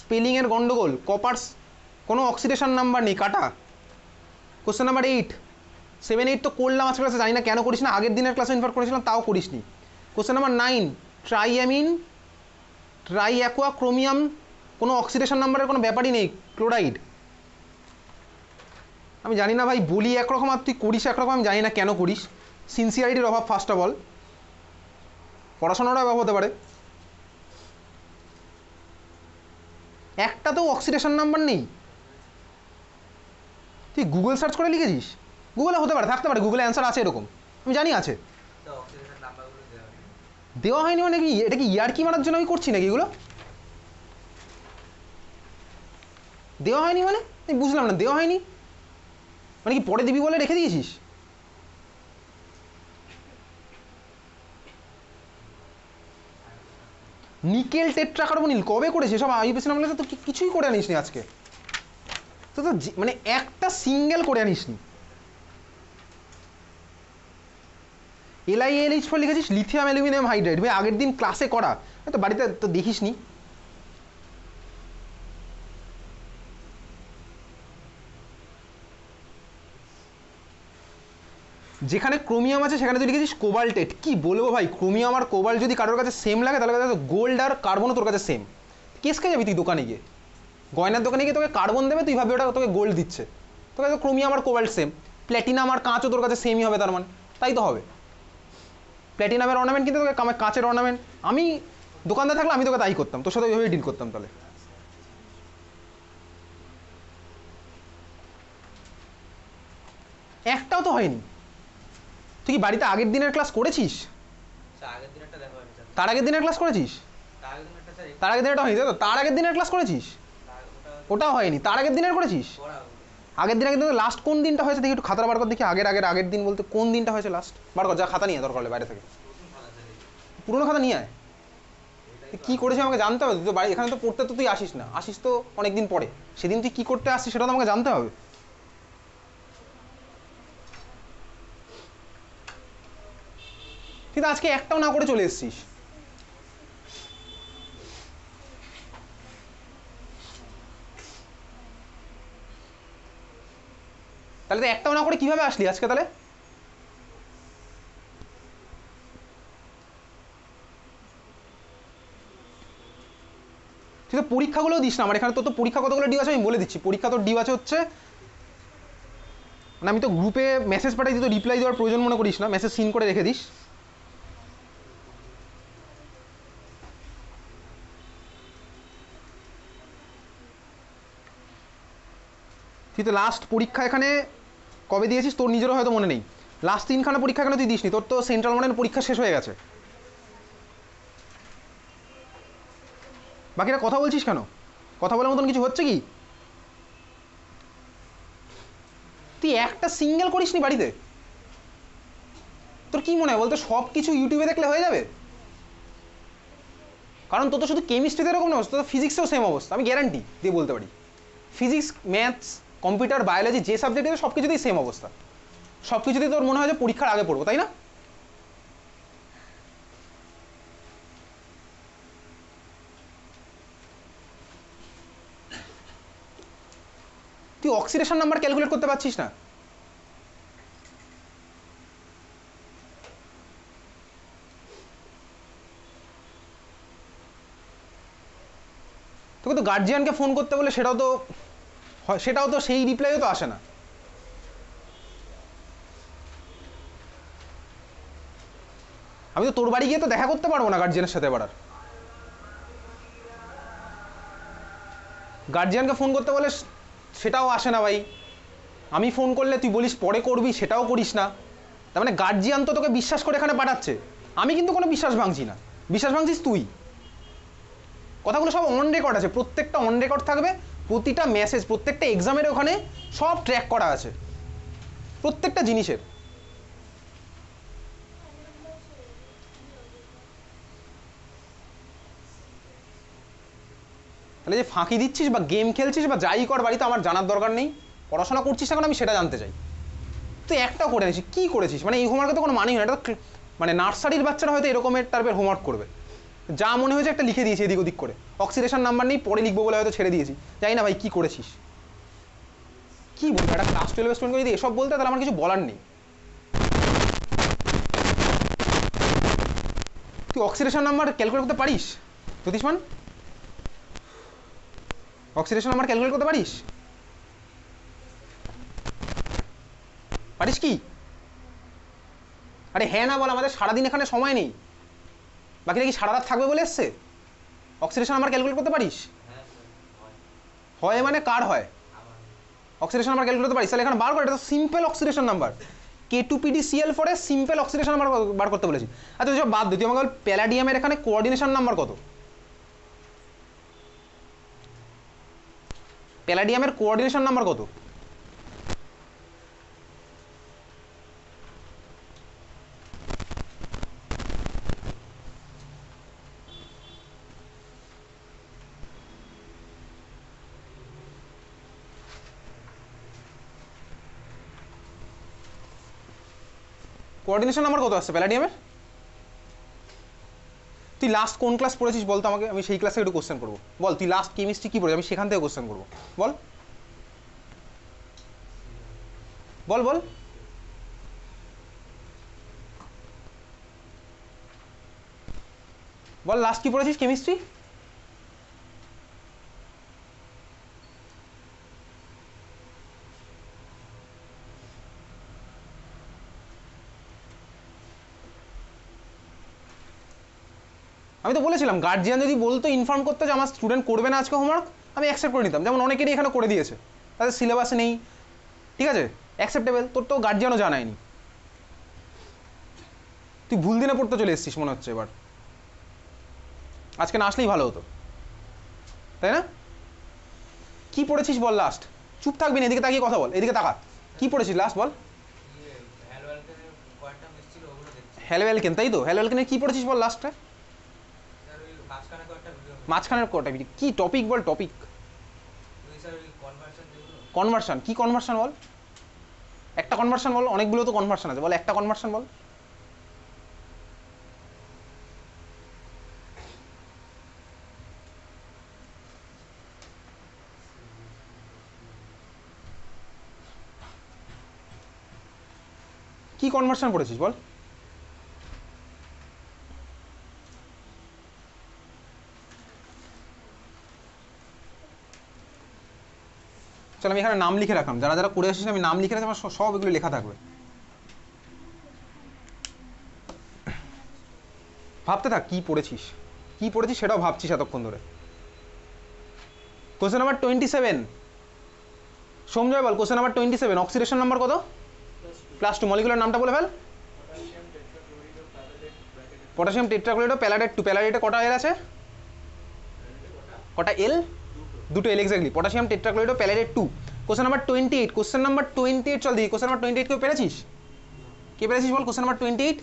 স্পেলিংয়ের গন্ডগোল, কপার্স কোনো oxidation number নেই, কাটা। কোশ্চেন নাম্বার 8, 7, 8 তো করলাম আজকের ক্লাসে, জানি না কেন করিস না, আগের দিনের ক্লাসে ইনভার্ট করেছিলাম তাও করিসনি। কোশ্চেন নাম্বার 9, ট্রাইঅ্যামিন ট্রাইঅ্যাকোয়া ক্রোমিয়াম কোনো অক্সিডেশন নাম্বারের কোনো ব্যাপারই নেই, ক্লোরাইড। আমি জানি না ভাই, বলি একরকম আর তুই করিস একরকম, আমি জানি না কেন করিস। সিনসিয়ারিটির অভাব ফার্স্ট অফ অল, পড়াশোনার অভাব হতে পারে। একটাতেও অক্সিডেশন নাম্বার নেই। তুই গুগল সার্চ করে লিখেছিস? গুগলে হতে পারে, থাকতে পারে, গুগলে অ্যান্সার আছে এরকম, আমি জানি আছে। দেওয়া হয়নি মানে কি? এটা কি ইয়ার্কি মারার জন্য আমি করছি নাকি এগুলো? দেওয়া হয়নি মানে আমি বুঝলাম না, দেওয়া হয়নি মানে কি পরে দিবি বলে রেখে দিয়েছিস? নিকেল টেট্রাকার্বনিল কবে করেছে সব? আইপিএসসি নামলে তো কিছুই করে আনিস নি আজকে তো, মানে একটা সিঙ্গেল করে আনিস নি। LiAlH4 লিখেছিস, লিথিয়াম অ্যালুমিনিয়াম হাইড্রাইড, ভাই আগের দিন ক্লাসে করা, তো বাড়িতে তো দেখিস নি। যেখানে ক্রোমিয়াম আছে সেখানে তুই লিখেছিস কোবাল্টেট। কি বলবো ভাই, ক্রোমিয়াম আর কোবাল্ট যদি কারোর কাছে সেম লাগে তাহলে গোল্ড আর কার্বনও তোর কাছে সেম। কেস খেয়ে যাবি তুই দোকানে গিয়ে, গয়নার দোকানে গিয়ে তোকে কার্বন দেবে, তুই ভাববি ওটা তোকে গোল্ড দিচ্ছে, তোকে তো ক্রোমিয়াম আর কোবাল্ট সেম। প্ল্যাটিনাম আর কাঁচও তোর কাছে সেমই হবে, তার মানে তাই তো হবে। প্ল্যাটিনামের অর্নামেন্ট কিন্তু তোকে কাঁচের অর্নামেন্ট, আমি দোকানদার থাকলে আমি তোকে তাই করতাম, তোর সাথে ওইভাবেই ডিল করতাম। তাহলে একটাও তো হয়নি। তুই কি বাড়িতে আগের দিনের ক্লাস করেছিস? তার আগের দিনের ক্লাস করেছিস? তার আগের দিনেরটা হয়নি তো, তার আগের দিনের ক্লাস করেছিস? ওটাও হয়নি, তার আগের দিনের করেছিস? আগের দিনে কিন্তু লাস্ট কোন দিনটা হয়েছে দেখি, একটু খাতা বার কর দেখি। আগের দিন বলতে কোন দিনটা হয়েছে লাস্ট বার কর, যা খাতা নিয়ে দরকার হলে বাইরে থেকে, পুরোনো খাতা নিয়ে আয়। কি করেছিস আমাকে জানতে হবে, তুই তো বাড়ি এখানে তো পড়তে তো তুই আসিস না, আসিস তো অনেকদিন পরে, সেদিন তুই কি করতে আসছিস সেটা তো আমাকে জানতে হবে। তুই তো আজকে একটাও না করে চলে এসছিস। তাহলে তো একটাও না করে কিভাবে আসলি আজকে? তাহলে তুই তো পরীক্ষাগুলো দিস না আমার এখানে, তো পরীক্ষা কতগুলো ডিউ আছে আমি বলে দিচ্ছি। পরীক্ষা তোর ডিউ আছে হচ্ছে, মানে আমি তো গ্রুপে মেসেজ পাঠাই দিই, তো রিপ্লাই দেওয়ার প্রয়োজন মনে করিস না, মেসেজ সিন করে রেখে দিস। তুই তো লাস্ট পরীক্ষা এখানে কবে দিয়েছিস তোর নিজেরও হয়তো মনে নেই। লাস্ট 3খানা পরীক্ষা এখানে তুই দিসনি, তোর তো সেন্ট্রাল মডেল পরীক্ষা শেষ হয়ে গেছে। বাকিরা কথা বলছিস কেন? কথা বলার মতন কিছু হচ্ছে কি? তুই একটা সিঙ্গেল করিসনি বাড়িতে? তোর কি মনে হয় বলতো সব কিছু ইউটিউবে দেখলে হয়ে যাবে? কারণ তোর তো শুধু কেমিস্ট্রিতে এরকম না, তোর ফিজিক্সেও সেম অবস্থা, আমি গ্যারান্টি দিয়ে বলতে পারি। ফিজিক্স, ম্যাথস, কম্পিউটার, বায়োলজি যে সাবজেক্ট আছে সব কিছুতেই সেম অবস্থা। সব কিছুতেই তোর মনে হয় যে পরীক্ষার আগে পড়বো, তাই না? তুই অক্সিডেশন নাম্বার ক্যালকুলেট করতে পারছিস না? তোকে তো গার্জিয়ানকে ফোন করতে বলে সেটাও তো সেই রিপ্লাইও তো আসে না। আমি তো তোর বাড়ি গিয়ে তো দেখা করতে পারবো না গার্জিয়ানের সাথে এবার। গার্জিয়ানকে ফোন করতে বলে সেটাও আসে না ভাই। আমি ফোন করলে তুই বলিস পরে করবি, সেটাও করিস না। তার মানে গার্জিয়ান তো তোকে বিশ্বাস করে এখানে পাঠাচ্ছে, আমি কিন্তু কোনো বিশ্বাস ভাঙছি না, বিশ্বাস ভাঙছিস তুই। কথাগুলো সব অন রেকর্ড আছে, প্রত্যেকটা অন রেকর্ড থাকবে, প্রতিটা মেসেজ, প্রত্যেকটা এক্সামের ওখানে সব ট্র্যাক করা আছে, প্রত্যেকটা জিনিসের। তাহলে যে ফাঁকি দিচ্ছিস বা গেম খেলছিস বা যাই কর বাড়িতে, আমার জানার দরকার নেই। পড়াশোনা করছিস এখন আমি সেটা জানতে চাই। তুই একটাও করে নিছিস, কী করেছিস? মানে এই হোমওয়ার্কে তো কোনো মানেই হয় না, এটা তো মানে নার্সারির বাচ্চারা হয়তো এরকমের টাইপের হোমওয়ার্ক করবে, যা মনে হয়েছে একটা লিখে দিয়েছি এদিক ওদিক করে, অক্সিডেশন নাম্বার নেই, পরে লিখবো বলে হয়তো ছেড়ে দিয়েছি, জানি না ভাই কি করেছিস, কি বলবো একটা ক্লাস 12 স্টুডেন্ট যদি এসব বলতে তাহলে আমার কিছু বলার নেই। তুই অক্সিডেশন নাম্বার ক্যালকুলেট করতে পারিস জ্যোতিষমান? অক্সিডেশন নাম্বার ক্যালকুলেট করতে পারিস? পারিস কি? আরে হ্যাঁ না বল, আমাদের সারাদিন এখানে সময় নেই, বাকিটা কি সারা রাত থাকবে বলে এসছে? অক্সিডেশন নাম্বার ক্যালকুলেট করতে পারিস? হয় মানে কার হয়? অক্সিডেশন নাম্বার ক্যালকুলেট করতে পারিস? তাহলে এখানে বার করে, এটা তো সিম্পল অক্সিডেশন নাম্বার, K2PdCl4 এর সিম্পল অক্সিডেশন নাম্বার বার করতে বলেছি। আচ্ছা সব বাদ দে, তুই আমাকে বল প্যালাডিয়ামের এখানে কোঅর্ডিনেশন নাম্বার কত? প্যালাডিয়ামের কোঅর্ডিনেশন নাম্বার কত? কোঅর্ডিনেশন নাম্বার কত আসছে প্যালাডিয়ামের? তুই লাস্ট কোন ক্লাস পড়েছিস বলতো আমাকে, আমি সেই ক্লাসে একটু কোশ্চেন করবো। বল তুই লাস্ট কেমিস্ট্রি কি পড়েছিস, আমি সেখান থেকে কোশ্চেন করবো। বল বল বল বল লাস্ট কি পড়েছিস কেমিস্ট্রি? আমি তো বলেছিলাম গার্জিয়ান যদি বলতো ইনফর্ম করতে যে আমার স্টুডেন্ট করবে না আজকে হোমওয়ার্ক, আমি অ্যাকসেপ্ট করে নিতাম, যেমন অনেকেরই এখানে করে দিয়েছে, তাদের সিলেবাসে নেই, ঠিক আছে অ্যাকসেপ্টেবল, তোর তো গার্জিয়ানও জানায়নি, তুই ভুল দিনে পড়তে চলে এসেছিস মনে হচ্ছে এবার, আজকে না আসলেই ভালো হতো, তাই না? কি পড়েছিস বল লাস্ট? চুপ থাকবি না, এদিকে তাকিয়ে কথা বল, এদিকে তাকা, কি পড়েছিস লাস্ট বল? হ্যালো অ্যালকেন, তাই তো, হ্যালো অ্যালকেনের কি পড়েছিস বল লাস্টে? মাঝখানের কটা কি টপিক বল, টপিক? কনভার্সন, কি কনভার্সন বল, একটা কনভার্সন বল, অনেকগুলো তো কনভার্সন আছে, বল একটা কনভার্সন বল। কি কনভার্সন পড়েছিস বল? চল আমি এখানে নাম লিখে রাখলাম, যারা যারা করে আসিস আমি নাম লিখে রাখছি, আমার সব এগুলো লেখা থাকবে, ভাবতে থাক কি পড়েছিস, কি পড়েছিস সেটাও ভাবছিস এতক্ষণ ধরে। কোশ্চেন নাম্বার 27, সমঝয় বল কোশ্চেন নাম্বার 27, অক্সিডেশন নাম্বার কত? +2, মলিকুলার নামটা বলে ফেল। পটাশিয়াম টেট্রাক্লোরাইড প্যালাডেট 2, প্যালাডেটে কটা এল আছে? কটা এল? দুটো L, exactly, potassium tetrachloride palladate 2। Question number 28, question number 28 চল দিই, কোশ্চেন নাম্বার 28 কেউ পেরেছিস? কে পেরেছিস বল কোশ্চেন নাম্বার 28?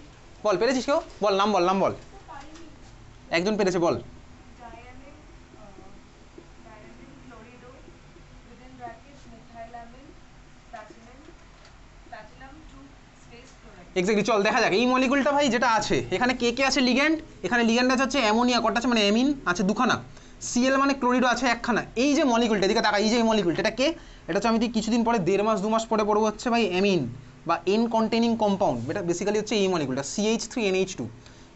বল পেরেছিস কেউ? বল নাম বল, নাম বল, একজন পেরেছে বল। এক্স্যাক্টলি, চল দেখা যাক এই মলিকুলটা ভাই যেটা আছে এখানে কে কে আছে লিগ্যান্ড, এখানে লিগ্যান্ড আছে হচ্ছে অ্যামোনিয়া, কটা আছে মানে অ্যামিন আছে দুখানা, সিএল মানে ক্লোরিডো আছে একখানা, এই যে মলিকুলটা এদিকে তাকা, এই যে এই মলিকুলটা এটা কে? এটা হচ্ছে আমি কিছুদিন পরে 1.5 মাস 2 মাস পরে পড়বো হচ্ছে ভাই অ্যামিন বা এন কন্টেনিং কম্পাউন্ড, এটা বেসিক্যালি হচ্ছে এই মলিকুলটা CH3NH2,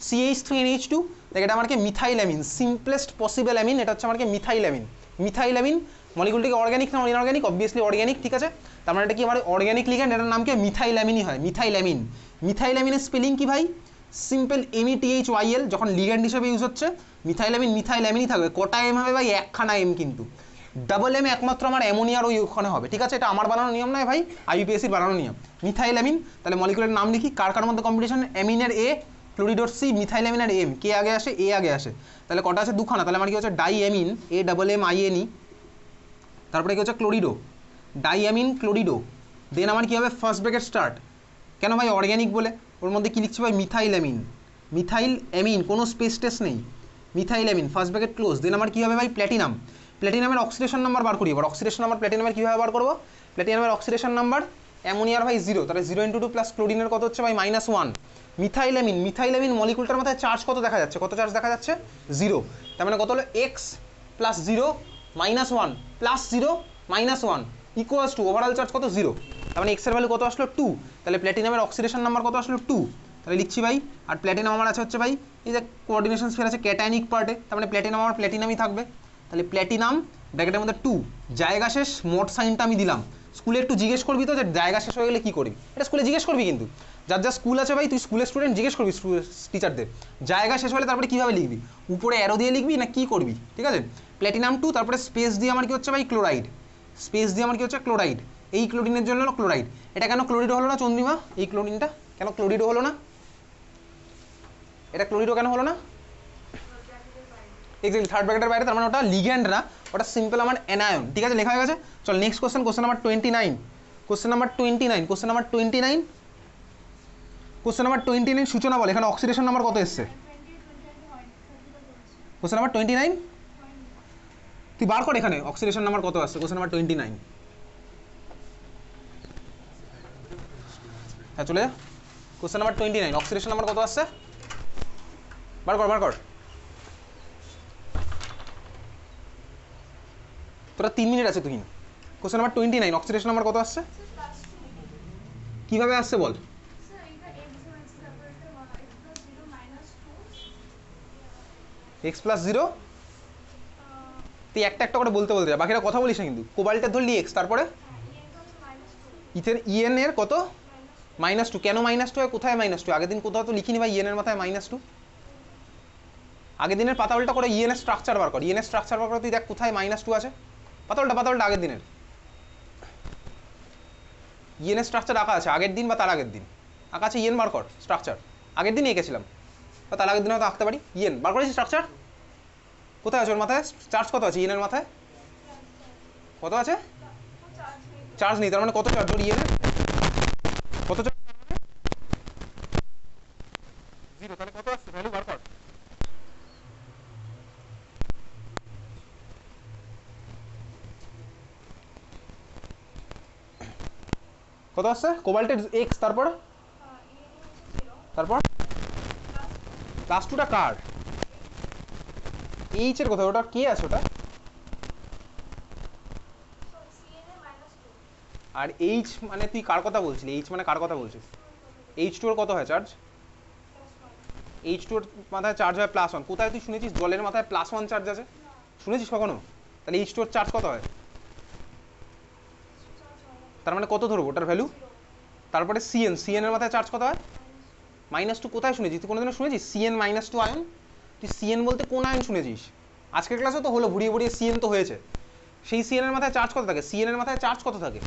CH3NH2, দেখ এটা আমাকে methyl amine, simplest possible amine, এটা হচ্ছে আমাকে মিথাইল অ্যামিন, মিথাইল অ্যামিন মলিকুলটিকে অর্গানিক না ইনঅর্গানিক? অবভিয়াসলি অর্গানিক, ঠিক আছে, তার মানে এটা কি আমার অর্গানিক লিগ্যান্ড, এটার নাম কি মিথাইল অ্যামিনই হয়, মিথাইল অ্যামিন। মিথাইল অ্যামিনের স্পেলিং কি ভাই? সিম্পল METHYL, যখন লিগ্যান্ড হিসেবে ইউজ হচ্ছে মিথাইল অ্যামিন মিথাইল অ্যামিনই থাকবে, কটা এম হবে ভাই? একখানা এম, কিন্তু ডাবল এম একমাত্র আমার অ্যামোনিয়ার ওই ওখানে হবে, ঠিক আছে, এটা আমার বানানো নিয়ম নয় ভাই, IUPACর বানানো নিয়ম, মিথাইল অ্যামিন। তাহলে মলিকুলার নাম লিখি, কার কার মধ্যে কম্পিটিশন, অ্যামিনের এ, ক্লোরিডোর সি, মিথাইল অ্যামিনের এম, কে আগে আসে? এ আগে আসে, তাহলে কটা আছে? দুখানা, তাহলে আমার কি হচ্ছে ডাই অ্যামিন, AMMINE, তারপরে কি হচ্ছে ক্লোরিডো, ডাই অ্যামিন ক্লোরিডো, দেন আমার কি হবে? ফার্স্ট ব্র্যাকেট স্টার্ট, কেন ভাই? অর্গ্যানিক বলে, ওর মধ্যে কি লিখছি ভাই? মিথাইল অ্যামিন, মিথাইল অ্যামিন, কোনো স্পেস টেস নেই, methyl amine, first bracket close, then আমার কি হবে ভাই? প্ল্যাটিনাম, প্ল্যাটিনামের অক্সিডেশন নাম্বার বার করি, এবার অক্সিডেশন নাম্বার প্ল্যাটিনামের কীভাবে বার করবো? প্ল্যাটিনামের অক্সিডেশন নাম্বার অ্যামোনিয়ার ভাই 0, তাহলে 0 × 2 প্লাস ক্লোরিনের কত হচ্ছে ভাই -1। মিথাইলামিন মলিকুলটার মাথায় চার্জ কত দেখা যাচ্ছে, কত চার্জ দেখা যাচ্ছে 0, তার মানে কত হলো x plus 0 -1 plus 0 -1 equals to overall charge কত 0, তার মানে x এর ভ্যালু কত আসলো 2, তাহলে প্ল্যাটিনামের অক্সিডেশন নাম্বার কত আসলো 2, তাহলে লিখছি ভাই। আর প্ল্যাটিনাম আমার আছে হচ্ছে ভাই এই যে কোঅর্ডিনেশন স্ফিয়ার আছে ক্যাটায়নিক পার্টে, তার মানে প্ল্যাটিনাম আমার প্ল্যাটিনামই থাকবে, তাহলে প্ল্যাটিনাম ব্র্যাকেটের মধ্যে 2 জায়গা শেষ মোট সাইনটা আমি দিলাম। স্কুলে একটু জিজ্ঞেস করবি তো যে জায়গা শেষ হয়ে গেলে কী করবি, এটা স্কুলে জিজ্ঞেস করবি, কিন্তু যার যা স্কুল আছে ভাই তুই স্কুলের স্টুডেন্ট জিজ্ঞেস করবি টিচারদের জায়গা শেষ হলে তারপরে কীভাবে লিখবি, উপরে অ্যারো দিয়ে লিখবি না কী করবি, ঠিক আছে। প্ল্যাটিনাম 2 তারপরে স্পেস দিয়ে আমার কি হচ্ছে ভাই ক্লোরাইড, স্পেস দিয়ে আমার কি হচ্ছে ক্লোরাইড, এই ক্লোরিনের জন্য হলো ক্লোরাইড। এটা কেন ক্লোরিডো হলো না চন্দ্রিমা, এই ক্লোরিনটা কেন ক্লোরিডো হলো না, এটা ক্লোরিডো কেন হলো না, এক্স্যাক্টলি থার্ড ব্র্যাকেটের বাইরে, তার মানে ওটা লিগ্যান্ড না, ওটা সিম্পল আমার অ্যানায়ন, ঠিক আছে লেখা হয়ে গেছে। চল next question, question number 29, question number 29 সূচনা বল, এখানে অক্সিডেশন নাম্বার কত এসছে, কোশ্চেন নাম্বার 29 তুই বার কর এখানে অক্সিডেশন নাম্বার কত আসছে, কোশ্চেন নাম্বার 29, হ্যাঁ চলে যা, কোশ্চেন নাম্বার 29 অক্সিডেশন নাম্বার কত আসছে, বার কর তোরা 3 মিনিট আছে তুই। কোশ্চেন নাম্বার 29 অক্সিডেশন নাম্বার কত আসছে, কিভাবে আসছে বল, x প্লাস 0, তুই একটা একটা করে বলতে যা, বাকিরা কথা বলিস না কিন্তু। কোবাল্টের ধরলি x, তারপরে ইএন এর কত -2, কেন -2 হয়, কোথায় -2, আগের দিন কোথাও তো লিখিনি ভাই ইএন এর মাথায় -2, আগের দিনের পাতা উল্টা করে ইএন এর স্ট্রাকচার বার কর, ইএন এর স্ট্রাকচার বার করে তুই দেখ কোথায় -2 আছে, পাতা উল্টা আগের দিনের ইএন এর স্ট্রাকচার আঁকা আছে, আগের দিন বা তার আগের দিন আঁকা আছে, ইএন বার কর স্ট্রাকচার, আগের দিনই এঁকেছিলাম বা তার আগের দিন হয়তো আঁকতে পারি, ইএন বার করেছি স্ট্রাকচার, কোথায় আছে ওর মাথায় চার্জ কত আছে, ইএন এর মাথায় কত আছে, চার্জ নেই, তার মানে কত চার্জ ওর ইএন এর, কত চার্জ 0, তাহলে কত আসছে ভ্যালু বার কর, কত আসছে কোবাল্টের x, তারপর প্লাস 2টা কার, এইচ এর কোথায়, ওটা কে আছে ওটা, আর এইচ মানে তুই কার কথা বলছিলি, এইচ মানে কার কথা বলছিস, H2 এর কত হয় চার্জ, H2 এর মাথায় চার্জ হয় +1, কোথায় তুই শুনেছিস জলের মাথায় +1 চার্জ আছে, শুনেছিস কখনো, তাহলে H2 এর চার্জ কত হয়, তার মানে কত ধরবো ওটার ভ্যালু, তারপরে সিএন এর মাথায় চার্জ কত হয় -2, কোথায় শুনেছিস তুই, কোনোদিনও শুনেছিস সিএন -2 আয়ন, তুই সিএন বলতে কোন আয়ন শুনেছিস, আজকের ক্লাসে তো হলো ভুড়িয়ে সিএন তো হয়েছে, সেই সিএন এর মাথায় চার্জ কত থাকে, সিএন এর মাথায় চার্জ কত থাকে,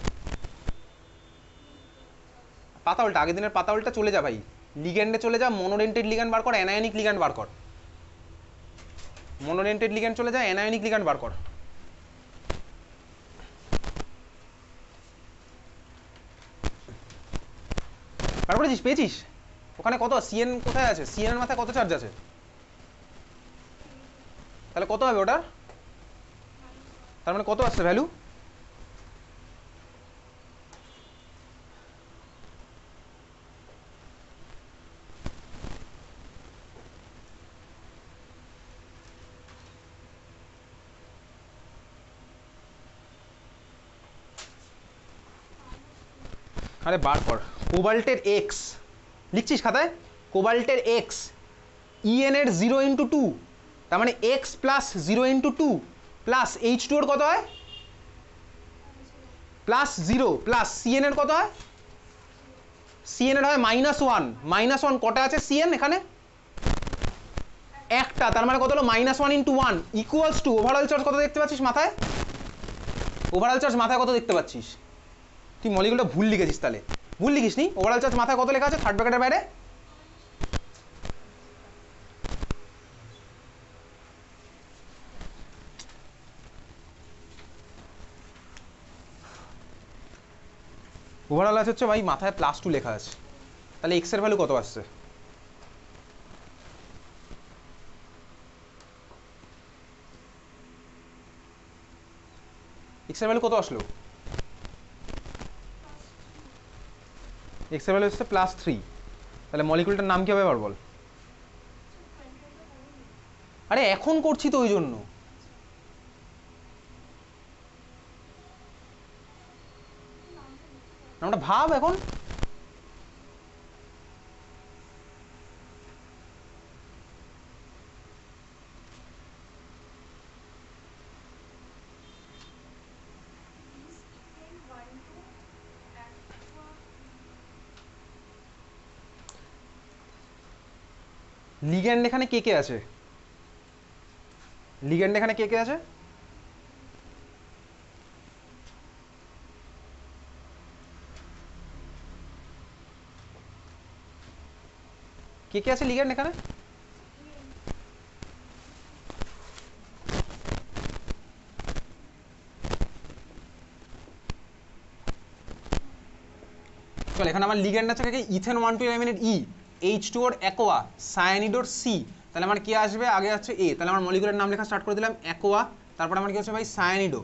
পাতা উল্টা, আগের দিনের পাতা উল্টা চলে যা ভাই, লিগ্যান্ডে চলে যা, মনোডেন্টেড লিগ্যান্ড বার কর, অ্যানায়নিক লিগ্যান্ড বার কর, মনোডেন্টেড লিগ্যান্ড চলে যা, অ্যানায়নিক লিগ্যান্ড বার কর, বার করেছিস, পেয়েছিস, ওখানে কত সিএন কোথায় আছে, সিএন এর মাথায় কত চার্জ আছে, তাহলে কত হবে ওটার, তার মানে কত আসছে ভ্যালু, আরে বার কর, কোবাল্টের x লিখছিস খাতায়, কোবাল্টের x ইএন এর 0 × 2, তার মানে x প্লাস 0 × 2 প্লাস H2 এর কত হয় +0 প্লাস সিএন এর কত হয়, সিএন এর হয় -1, কটা আছে সিএন এখানে একটা, তার মানে কত হলো -1 × 1 ইকুয়ালস টু ওভারঅল চার্জ কত দেখতে পাচ্ছিস মাথায়, ওভারঅল চার্জ মাথায় কত দেখতে পাচ্ছিস, তুই মলিকুলটা ভুল লিখেছিস, তাহলে ভুল লিখিস নি, ওভারঅল চার্জ মাথায় কত লেখা আছে থার্ড ব্র্যাকেটের বাইরে, ওভারঅল আছে হচ্ছে ভাই মাথায় +2 লেখা আছে, তাহলে x এর ভ্যালু কত আসছে, x এর ভ্যালু কত আসলো, এক্স এর ভ্যালু হচ্ছে +3, তাহলে মলিকুলটার নাম কি হবে এবার বল। আরে এখন করছি তো ওই জন্য। নামটা ভাব এখন। লিগ্যান্ড এখানে কে কে আছে? লিগ্যান্ড এখানে কে কে আছে? কে কে আছে লিগ্যান্ড এখানে? চল এখানে আমার লিগ্যান্ড আছে কে? ইথেন 1,2-অ্যামিনেট ই, H2 ওর অ্যাকোয়া, সায়ানিডোর সি, তাহলে আমার কি আসবে? আগে আছে এ, তাহলে আমার মলিকুলার নাম লেখা স্টার্ট করে দিলাম অ্যাকোয়া, তারপর আমার কি হচ্ছে ভাই সায়ানিডো,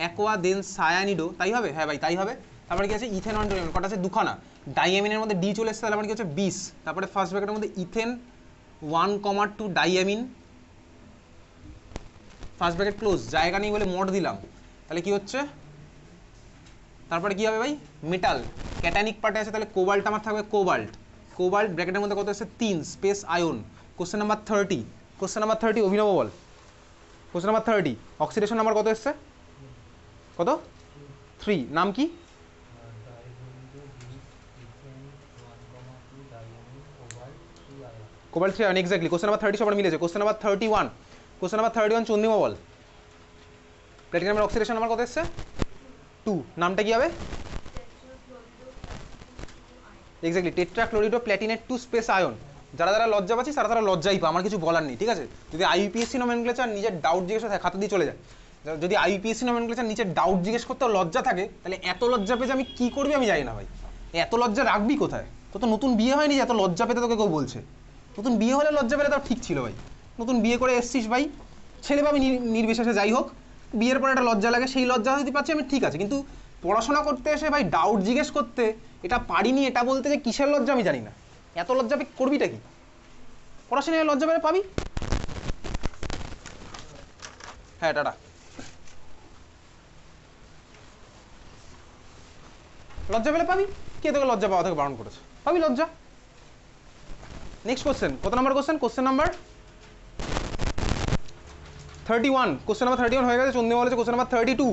অ্যাকোয়া দেন সায়ানিডো, তাই হবে? হ্যাঁ ভাই তাই হবে। তারপরে কি আছে? ইথেন 1,2-অ্যামিন, কটা আছে? দুখানা। ডাইঅ্যামিনের মধ্যে ডি চলে এসছে, তাহলে আমার কি হচ্ছে 20, তারপরে ফার্স্ট ব্র্যাকেটের মধ্যে ethane 1,2 diamine, first bracket close, জায়গা নেই বলে মোট দিলাম, তাহলে কি হচ্ছে? তারপরে কি হবে ভাই? মেটাল, ক্যাটানিক পার্টে আছে, তাহলে কোবাল্ট আমার থাকবে কোবাল্ট, কোবাল্ট ব্র্যাকেটের মধ্যে কত আছে? 3 space ion. Question number 30, question number 30 Abhinav বল। কোশ্চেন নাম্বার 30 অক্সিডেশন নাম্বার কত এসছে? কত? 3, নাম কি? Cobalt 3 ion, exactly. Question number 30 সবার মিলেছে। Question number 31, question number 31 Chandrima বল। প্ল্যাটিনামের অক্সিডেশন নাম্বার কত এসছে? 2, নামটা কি হবে? Exactly, tetrachlorido platinate 2 space ion. যারা যারা লজ্জা পাচ্ছিস তারা তারা লজ্জাই পা, আমার কিছু বলার নেই, ঠিক আছে? যদি আইইউপিএসসি নমেনক্লেচার নিজের ডাউট জিজ্ঞেস করতে খাতা দিয়ে চলে যায়, যদি আইইউপিএসসি নমেনক্লেচার নিজের ডাউট জিজ্ঞেস করতে লজ্জা থাকে, তাহলে এত লজ্জা পেয়ে আমি কি করবি আমি জানি না ভাই। এত লজ্জা রাখবি কোথায়? তো তো নতুন বিয়ে হয়নি যে এত লজ্জা পেতে তোকে কেউ বলছে। নতুন বিয়ে হলে লজ্জা পেলে তাও ঠিক ছিল ভাই। নতুন বিয়ে করে এসছিস ভাই, ছেলে পাবি নির্বিশেষে, যাই হোক, বিয়ের পরে একটা লজ্জা লাগে, সেই লজ্জা যদি পাচ্ছি আমি ঠিক আছে, কিন্তু পড়াশোনা করতে এসে ভাই ডাউট জিজ্ঞেস করতে, এটা পারিনি এটা বলতে যে কিসের লজ্জা আমি জানি না। এত লজ্জা পেয়ে করবিটা কি? পড়াশোনায় লজ্জা পেলে পাবি। হ্যাঁ টাটা। লজ্জা পেলে পাবি, কে তোকে লজ্জা পাওয়া থেকে বারণ করেছে? পাবি লজ্জা। নেক্সট কোশ্চেন, কত number question? Question number 31, question number 31 হয়ে গেছে। চন্দ্রিমা বলেছে কোশ্চেন নাম্বার 32।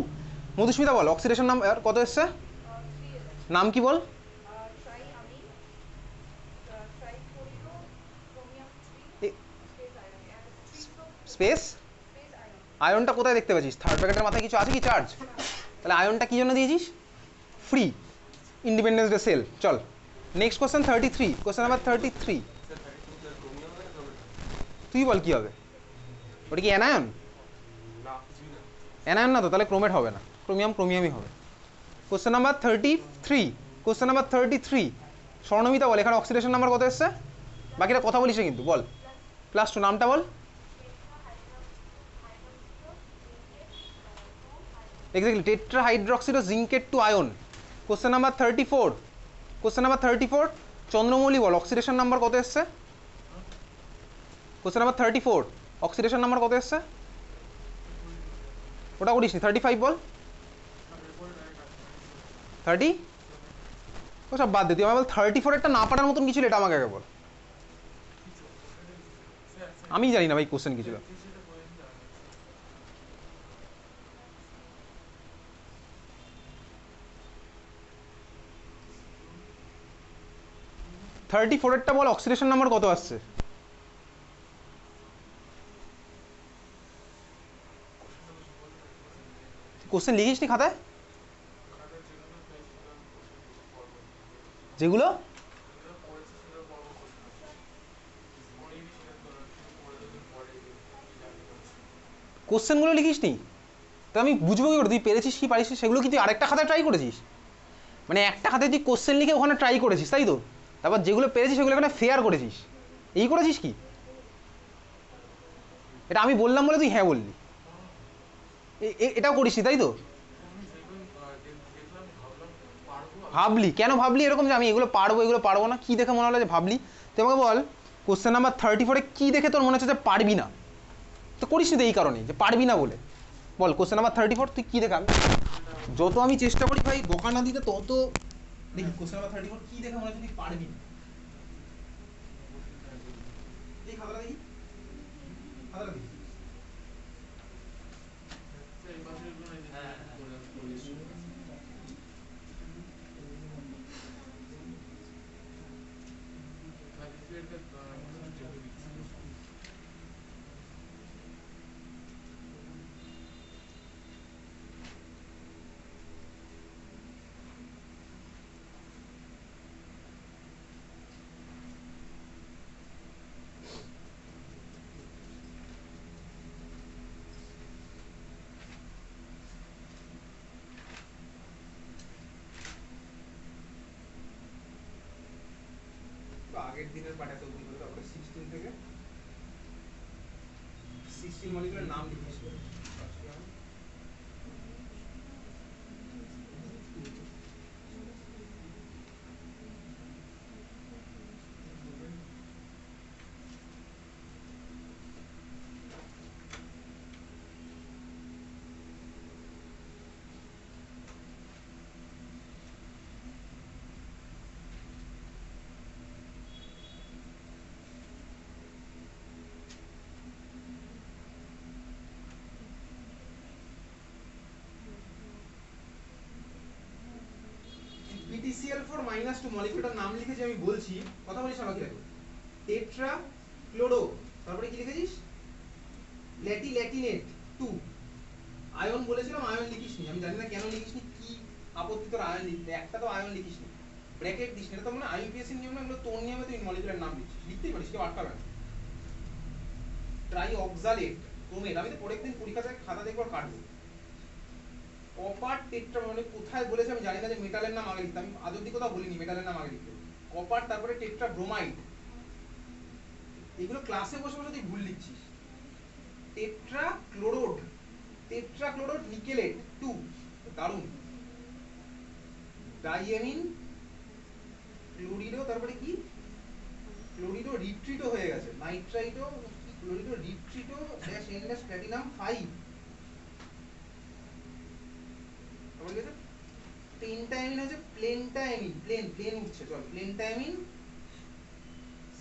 মধুস্মিতা বল, অক্সিডেশন নাম কত এসছে? নাম কি বল? স্পেস আয়নটা কোথায় দেখতে পাচ্ছিস? থার্ড ব্র্যাকেটের মাথায় কিছু আছে কি চার্জ? তাহলে আয়নটা কি জন্য দিয়েছিস? Free, independence day sale. চল নেক্সট কোশ্চেন 33, কোশ্চেন নাম্বার 33। তুই বল কি হবে? ওটা কি অ্যানায়ন? অ্যানায়ন না তো, তাহলে ক্রোমেট হবে না, ক্রোমিয়াম ক্রোমিয়ামই হবে। কোশ্চেন নাম্বার 33, কোশ্চেন নাম্বার 33 স্বর্ণমিতা বল, এখানে অক্সিডেশন নাম্বার কত এসছে? বাকিটা কথা বলিস কিন্তু বল। +2, নামটা বল। Exactly, tetrahydroxido zincate 2 ion. Question number 34, question number 34 Chandramouli বল, অক্সিডেশন নাম্বার কত এসছে? কোশ্চেন নাম্বার 34 অক্সিডেশন নাম্বার কত এসছে? ওটা করিস নি, 35 বল। 30, ওসব বাদ দে, তুই আমাকে বল 34 একটা না পারার মতন কিছু, এটা আমাকে আগে বল। আমি জানি না ভাই কোশ্চেন কি ছিল। থার্টি ফোরেরটা বল, অক্সিডেশন নাম্বার কত আসছে? কোশ্চেন লিখিস নি খাতায়? যেগুলো কোশ্চেনগুলো লিখিস নি, তো আমি বুঝবো কি করে তুই পেরেছিস কি পারিস? সেগুলো কি তুই আরেকটা খাতায় ট্রাই করেছিস? মানে একটা খাতায় তুই কোশ্চেন লিখে ওখানে ট্রাই করেছিস তাই তো? তারপর যেগুলো পেরেছিস সেগুলো এখানে ফেয়ার করেছিস, এই করেছিস কি? এটা আমি বললাম বলে তুই হ্যাঁ বললি, এটাও করিস তাই তো? ভাবলি কেন ভাবলি এরকম যে আমি এগুলো পারবো না? কি দেখে মনে হলো যে ভাবলি? তুই আমাকে বল, কোশ্চেন নাম্বার 34 কি দেখে তোর মনে হচ্ছে যে পারবি না? তো করিস নি তো এই কারণেই যে পারবি না বলে। বল কোশ্চেন নাম্বার 34 তুই কি দেখে? যত আমি চেষ্টা করি ভাই বকা না দিতে, তত দেখি কোশ্চেন নাম্বার 34 কি দেখে মনে হচ্ছে তুই পারবি না। এই খাতাটা দেখি, খাতাটা দেখি। আগের দিনের পাঠাতে অবধি করে তারপরে 16 থেকে 16 মলিকুলের নাম লিখেছিল। BTCl4 -2 মলিকুলটার নাম লিখেছি আমি বলছি, কথা বলিস আমাকে দেখো। টেট্রা ক্লোরো, তারপরে কি লিখেছিস? ল্যাটিনেট 2। আয়ন বলেছিলাম, আয়ন লিখিসনি, আমি জানি না কেন লিখিসনি, কি আপত্তি তোর আয়ন লিখতে? একটা তো আয়ন লিখিসনি, ব্র্যাকেট দিসনি। এটা তো মানে আইইউপিএসসি নিয়ম না, এগুলো তোর নিয়মে তুই মলিকুলার নাম লিখছিস, লিখতেই পারিস, কেউ আটকাবে না। ট্রাই অক্সালেট ক্রোমেট, আমি তো পরের দিন পরীক্ষাতে খাতা দেখবো আর কাটবো। কপার টেট্রা, মানে কোথায় বলেছে আমি জানি না যে মেটালের নাম আগে লিখতে, আমি আজ অব্দি কোথাও বলিনি মেটালের নাম আগে লিখতে। কপার, তারপরে টেট্রা ব্রোমাইড, এগুলো ক্লাসে বসে বসে তুই ভুল লিখছিস। টেট্রা ক্লোরোড নিকেলেট 2, দারুণ। ডাইএমিন ক্লোরিডো, তারপরে কি ক্লোরিডো রিট্রিটো হয়ে গেছে, নাইট্রাইটো ক্লোরিডো রিট্রিটো ড্যাশ এন ড্যাশ প্ল্যাটিনাম 5। তারপরে কি আছে? পেন্টায়ামিন হচ্ছে প্লেনটায়ামিন, প্লেন উঠছে, চল প্লেনটায়ামিন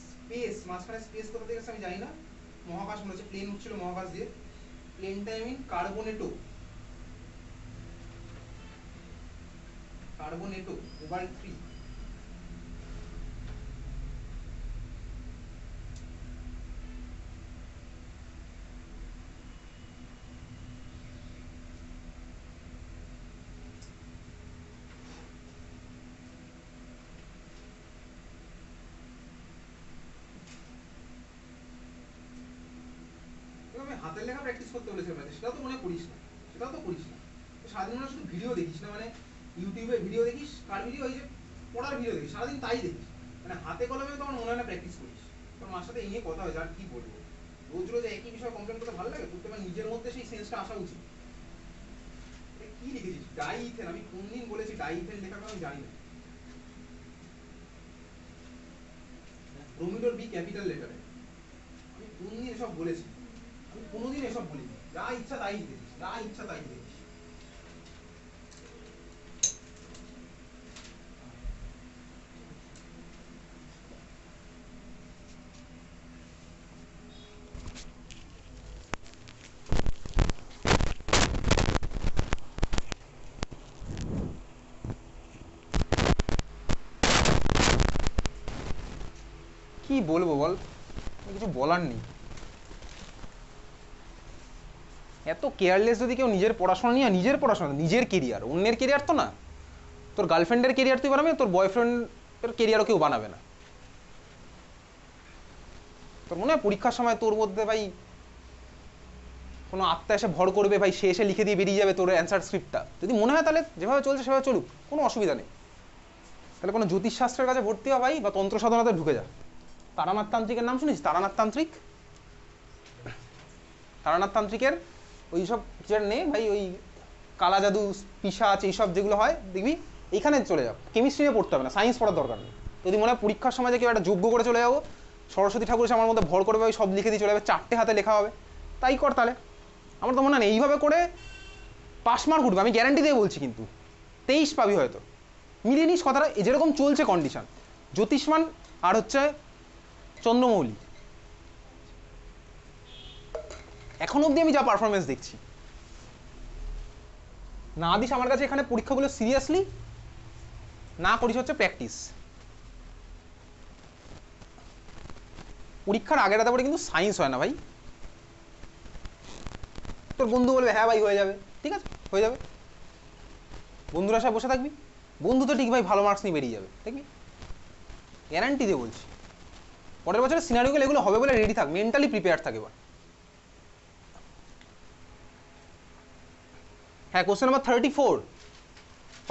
স্পেস, মাঝখানে স্পেস কোথা থেকে আমি জানি না, মহাকাশ মনে হচ্ছে, প্লেন উঠছিল মহাকাশ দিয়ে। প্লেনটায়ামিন কার্বোনেটো কোবাল্ট 3। হাতের লেখা প্র্যাকটিস করতে বলেছিলাম, সেটাও তো মনে করিস না, সারাদিন মনে শুধু ভিডিও দেখিস না, মানে ইউটিউবে ভিডিও দেখিস, কার ভিডিও, ওই যে পড়ার ভিডিও দেখিস, সারাদিন তাই দেখিস, মানে হাতে কলমে তো আমার মনে হয় না প্র্যাকটিস করিস। তোর মার সাথে এই নিয়ে কথা হয়েছে, আর কি বলবো, রোজ একই বিষয়ে কমপ্লেন করতে ভালো লাগে? তোর তো নিজের মধ্যে সেই সেন্সটা আসা উচিত। কি লিখেছিস? ডাইইথেন, আমি কোন দিন বলেছি ডাইইথেন লেখাটা আমি জানি না। ব্রোমিডোর বি ক্যাপিটাল লেটারে, আমি কোন দিন এসব বলেছি? আমি কোনোদিন এসব বলিনি। যা ইচ্ছা তাই লিখেছিস, যা ইচ্ছা তাই লিখেছিস। কি বলবো বল, কিছু বলার নেই। এত কেয়ারলেস যদি কেউ নিজের পড়াশোনা নিয়ে, নিজের কেরিয়ার, অন্যের কেরিয়ার তো না, তোর গার্লফ্রেন্ডের কেরিয়ার তুই বানাবে, তোর বয়ফ্রেন্ডের কেরিয়ারও কেউ বানাবে না। তোর মনে হয় পরীক্ষার সময় তোর মধ্যে ভাই কোনো আত্মা এসে ভর করবে ভাই, সে এসে লিখে দিয়ে বেরিয়ে যাবে তোর অ্যান্সার স্ক্রিপ্টটা? যদি মনে হয় তাহলে যেভাবে চলছে সেভাবে চলুক, কোনো অসুবিধা নেই। তাহলে কোনো জ্যোতিষশাস্ত্রের কাছে ভর্তি হয় ভাই, বা তন্ত্র সাধনাতে ঢুকে যা। তারানাথ তান্ত্রিকের নাম শুনিস? তারানাথ তান্ত্রিকের ওই সব কিছু নেই ভাই, ওই কালা জাদু, পিশাচ, এইসব যেগুলো হয় দেখবি, এইখানে চলে যাও, কেমিস্ট্রি নিয়ে পড়তে হবে না, সায়েন্স পড়ার দরকার নেই। যদি মনে হয় পরীক্ষার সময় যে কেউ একটা যোগ্য করে চলে যাবো, সরস্বতী ঠাকুর এসে আমার মধ্যে ভর করবে, ওই সব লিখে দিয়ে চলে যাবে, 4টে হাতে লেখা হবে, তাই কর তাহলে। আমার তো মনে হয় এইভাবে করে পাস মার্ক উঠবে, আমি গ্যারান্টি দিয়ে বলছি। কিন্তু 23 পাবি হয়তো, মিলিয়ে নিস কথাটা। যেরকম চলছে কন্ডিশন, জ্যোতিষ্মান আর হচ্ছে চন্দ্রমৌলি, এখন অবধি আমি যা পারফরমেন্স দেখছি, না দিস আমার কাছে এখানে পরীক্ষাগুলো সিরিয়াসলি, না করিস হচ্ছে প্র্যাকটিস। পরীক্ষার আগের রাতে পরে কিন্তু সায়েন্স হয় না ভাই। তোর বন্ধু বলবে হ্যাঁ ভাই হয়ে যাবে, ঠিক আছে হয়ে যাবে, বন্ধুরা সব বসে থাকবি, বন্ধু তো ঠিক ভাই ভালো মার্কস নিয়ে বেরিয়ে যাবে, দেখবি, গ্যারান্টি দিয়ে বলছি। পরের বছরের সিনারিওগুলো এগুলো হবে বলে রেডি থাক, মেন্টালি প্রিপেয়ার থাক এবার। হ্যাঁ, কোশ্চেন নাম্বার 34,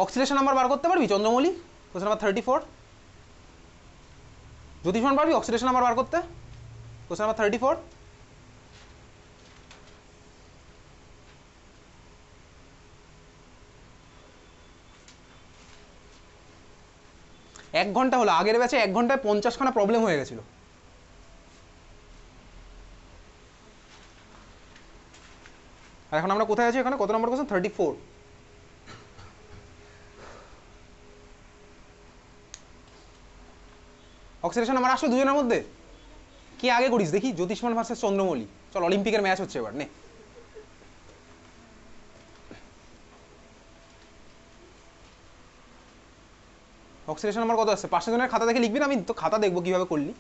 অক্সিডেশন নাম্বার বার করতে পারবি চন্দ্রমৌলি? কোশ্চেন নাম্বার 34, জ্যোতিষমান পারবি অক্সিডেশন নাম্বার বার করতে? কোশ্চেন নাম্বার 34, এক ঘন্টা হলো, আগের ব্যাচে 1 ঘন্টায় 50খানা প্রবলেম হয়ে গেছিল। আর এখন আমরা কোথায় আছি? এখানে কত নম্বর কোশ্চেন? 34। অক্সিডেশন নাম্বার আসলো দুজনের মধ্যে, কে আগে করিস দেখি? জ্যোতিষ্মান ভার্সেস চন্দ্রমৌলি। চল, অলিম্পিকের ম্যাচ হচ্ছে এবার, নে। অক্সিডেশন নাম্বার কত আসছে? 500 জনের খাতা দেখে লিখবি না, আমি তো খাতা দেখবো কিভাবে করলি।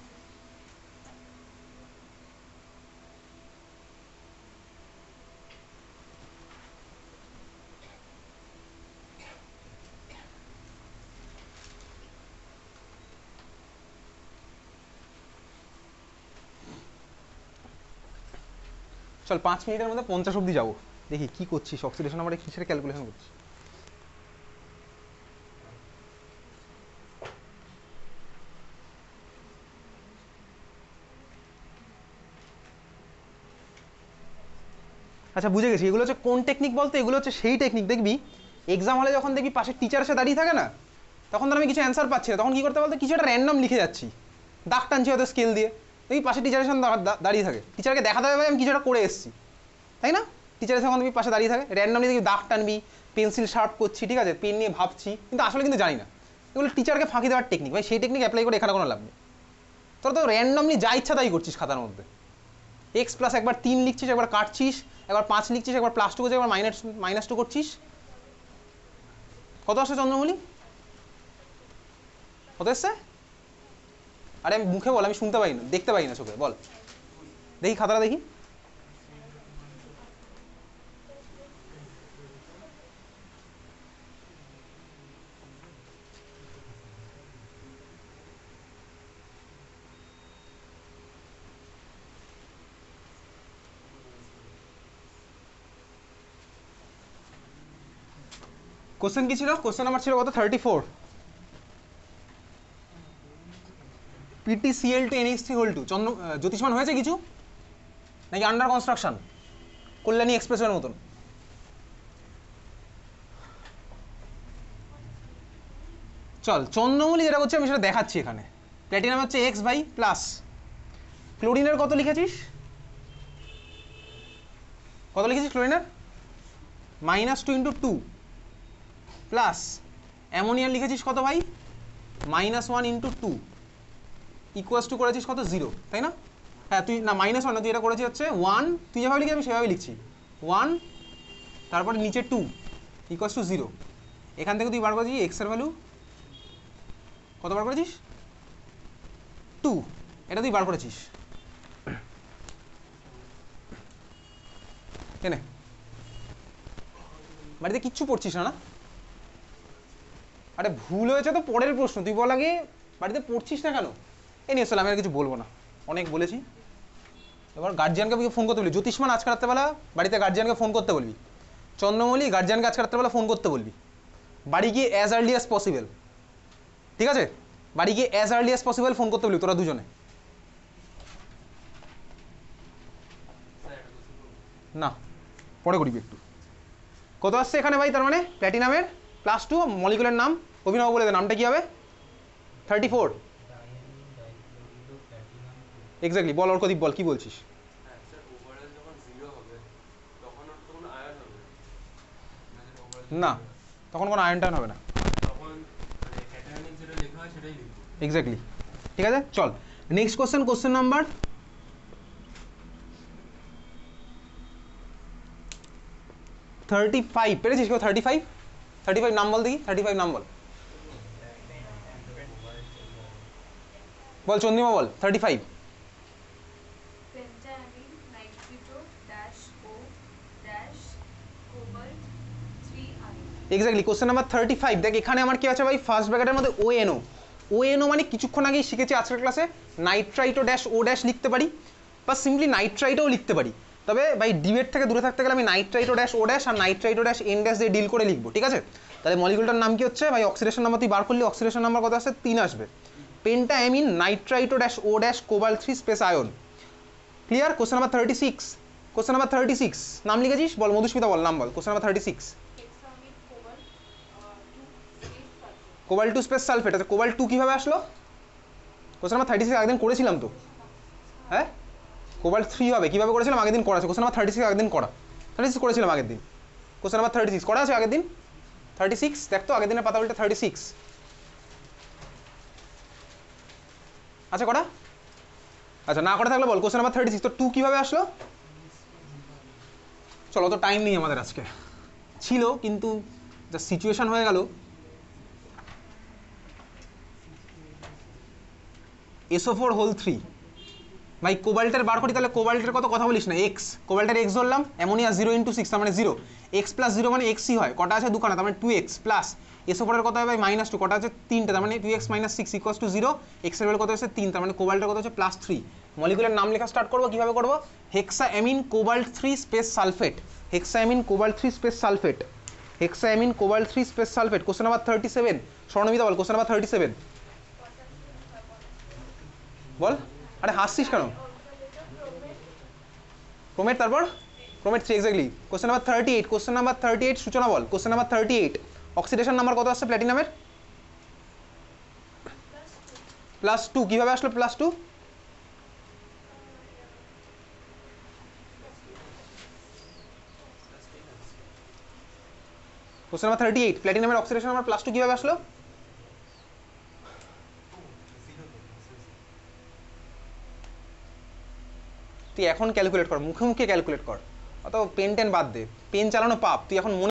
চল 5 মিনিটের মধ্যে 50 অব্দি যাবো, দেখি কি করছিস, অক্সিডেশন নাম্বারে কিসের ক্যালকুলেশন করছিস। আচ্ছা বুঝে গেছি, এগুলো হচ্ছে কোন টেকনিক বলতে? এগুলো হচ্ছে সেই টেকনিক, দেখবি এক্সাম হলে যখন দেখবি পাশে টিচার এসে দাঁড়িয়ে থাকে না, তখন ধর আমি কিছু অ্যান্সার পাচ্ছি না, তখন কি করতে বলতে? কিছু একটা র্যান্ডম লিখে যাচ্ছি, দাগ টানছি হয়তো স্কেল দিয়ে, দেখবি পাশে টিচার এসে দাঁড়িয়ে থাকে, টিচারকে দেখাতে হবে আমি কিছু একটা করে এসেছি, তাই না? টিচার এসে যখন তুমি পাশে দাঁড়িয়ে থাকে, র্যান্ডমলি দেখবি দাগ টানবি, পেন্সিল শার্প করছি, ঠিক আছে, পেন নিয়ে ভাবছি, কিন্তু আসলে কিন্তু জানি না। এগুলো টিচারকে ফাঁকি দেওয়ার টেকনিক ভাই, সেই টেকনিক অ্যাপ্লাই করে এখানে কোনো লাভ নেই। তোরা তো র্যান্ডমলি যা ইচ্ছা তাই করছিস খাতার মধ্যে, এক্স প্লাস একবার 3 লিখছিস, একবার কাটছিস, একবার 5 লিখছিস, একবার +2 করছিস, একবার -2 করছিস। কত আসছে চন্দ্রমৌলি? কত এসছে? আরে আমি মুখে বল, আমি শুনতে পাই না, দেখতে পাই না চোখে, বল দেখি খাতাটা দেখি। কোশ্চেন কি ছিল? কোশ্চেন নাম্বার ছিল কত? 34। PtCl2 NH3 জ্যোতিষ্মান হয়েছে কিছু নাকি আন্ডার কনস্ট্রাকশন, কল্যাণী এক্সপ্রেসের মতন? চল, চন্দ্রমৌলি যেটা করছে আমি সেটা দেখাচ্ছি এখানে। প্ল্যাটিনাম হচ্ছে X বাই প্লাস, ক্লোরিনের কত লিখেছিস? কত লিখেছিস ক্লোরিনের? -2 × 2 প্লাস অ্যামোনিয়ার লিখেছিস কত ভাই? -1 × 2 ইকুয়ালস টু করেছিস কত? 0, তাই না? হ্যাঁ, তুই না -1 না, তুই এটা করেছিস হচ্ছে 1, তুই যেভাবে লিখে আমি সেভাবে লিখছি 1, তারপরে নিচে 2 ইকুয়ালস টু 0। এখান থেকে তুই বার করেছিস এক্স এর ভ্যালু কত বার করেছিস? 2, এটা তুই বার করেছিস। কেনে বাড়িতে কিচ্ছু পড়ছিস না? আরে ভুল হয়েছে তো পরের প্রশ্ন, তুই বল আগে বাড়িতে পড়ছিস না কেন? এ নিয়ে আসলে আমি আর কিছু বলবো না, অনেক বলেছি। এবার গার্জিয়ানকে ফোন করতে বলবি, জ্যোতিষ্মান আজকে রাত্রেবেলা বাড়িতে গার্জিয়ানকে ফোন করতে বলবি, চন্দ্রমৌলি গার্জিয়ানকে আজকে রাত্রেবেলা ফোন করতে বলবি, বাড়ি গিয়ে অ্যাজ আর্লি অ্যাজ পসিবল, ঠিক আছে? বাড়ি গিয়ে as early as possible phone করতে বলবি তোরা দুজনে। না, পরে করিবি একটু। কত আসছে এখানে ভাই? তার মানে প্ল্যাটিনামের +2 মলিকুলার নাম অভিনব বলে দে, নামটা কি হবে? 34 এক্স্যাক্টলি। বল অর্কদীপ, বল কি বলছিস? না, তখন কোনো আয়ন টায়ন হবে না। এক্স্যাক্টলি, ঠিক আছে। চল নেক্সট কোশ্চেন, কোশ্চেন নাম্বার 35। পেরেছিস কেউ? 35 নাম বল দেখি, 35 নাম বল, বল চন্দ্রিমা বল 35। Exactly, question number 35। দেখ এখানে আমার কি আছে ভাই, ফার্স্ট ব্র্যাকেটের মধ্যে ONO। ONO মানে কিছুক্ষণ আগেই শিখেছি আজকের ক্লাসে, নাইট্রাইটো ড্যাশ ও ড্যাশ লিখতে পারি, বা সিম্পলি নাইট্রাইটোও লিখতে পারি। তবে ভাই ডিবেট থেকে দূরে থাকতে গেলে আমি নাইট্রাইটো ড্যাশ ও ড্যাশ আর নাইট্রাইটো ড্যাশ এন ড্যাশ দিয়ে ডিল করে লিখবো, ঠিক আছে। তাহলে মলিকুলটার নাম কি হচ্ছে ভাই, অক্সিডেশন নাম্বার তুই বার করলি, অক্সিডেশন নাম্বার কত আসছে? 3 আসবে। Pentaammine nitrito dash O dash cobalt 3 space ion. Clear? Question number 36। Question number 36 নাম লিখেছিস? বল মধুস্মিতা, বল নাম বল। Question number 36 cobalt 2 space sulphate. আচ্ছা কোবাল্ট 2 কিভাবে আসলো? কোশ্চেন নাম্বার 36 আগের করেছিলাম তো, হ্যাঁ। কোবাল্ট 3 হবে, কিভাবে করেছিলাম? আগের দিন করা আছে। কোশ্চেন নাম্বার 36 আগের দিন করা, 36 করেছিলাম আগের দিন। কোশ্চেন নাম্বার 36 করা আছে আগের দিন। 36 দেখ তো আগের দিনের পাতা বলতে 36 আচ্ছা করা। আচ্ছা না করা থাকলে বল কোশ্চেন নাম্বার 36 তো 2 কিভাবে আসলো? চলো, তো টাইম নেই আমাদের আজকে, ছিল কিন্তু যা সিচুয়েশন হয়ে গেল। SO4 হোল 3 ভাই কোবাল্টের বার করি, তাহলে কোবাল্টের কত কথা বলিস না, এক্স। কোবাল্টের এক্স ধরলাম, অ্যামোনিয়া 0 × 6 তার মানে 0, এক্স প্লাস 0 মানে এক্সই হয়। কটা আছে? দুখানা, তার মানে 2x প্লাস SO4 এর কত হয় ভাই -2, কটা আছে? 3টে, তার মানে 2x - 6 = 0। এক্স এর ভ্যালু কত হচ্ছে? 3, তার মানে কোবাল্টের কত হচ্ছে? +3। মলিকুলার নাম লেখা স্টার্ট করবো, কিভাবে করবো? Hexaammine cobalt 3 space sulphate. Hexaammine cobalt 3 space sulphate. Hexaammine cobalt 3 space sulphate. Question number 37 Swarnamita বল, কোশ্চেন নাম্বার 37 বল। আরে হাসছিস কেন? ক্রোমেট, তারপর chromate 3 exactly. Question number 38। Question number 38 Suchana বল। কোশ্চেন নাম্বার 38 অক্সিডেশন নাম্বার কত আসছে প্ল্যাটিনামের? +2 কিভাবে আসলো +2? কোশ্চেন নাম্বার 38 প্ল্যাটিনামের অক্সিডেশন নাম্বার +2 কিভাবে আসলো? তুই এখন ক্যালকুলেট কর, মুখে মুখে ক্যালকুলেট কর, অত পেন টেন বাদ দে, পেন চালানো পাপ। তুই এখন মনে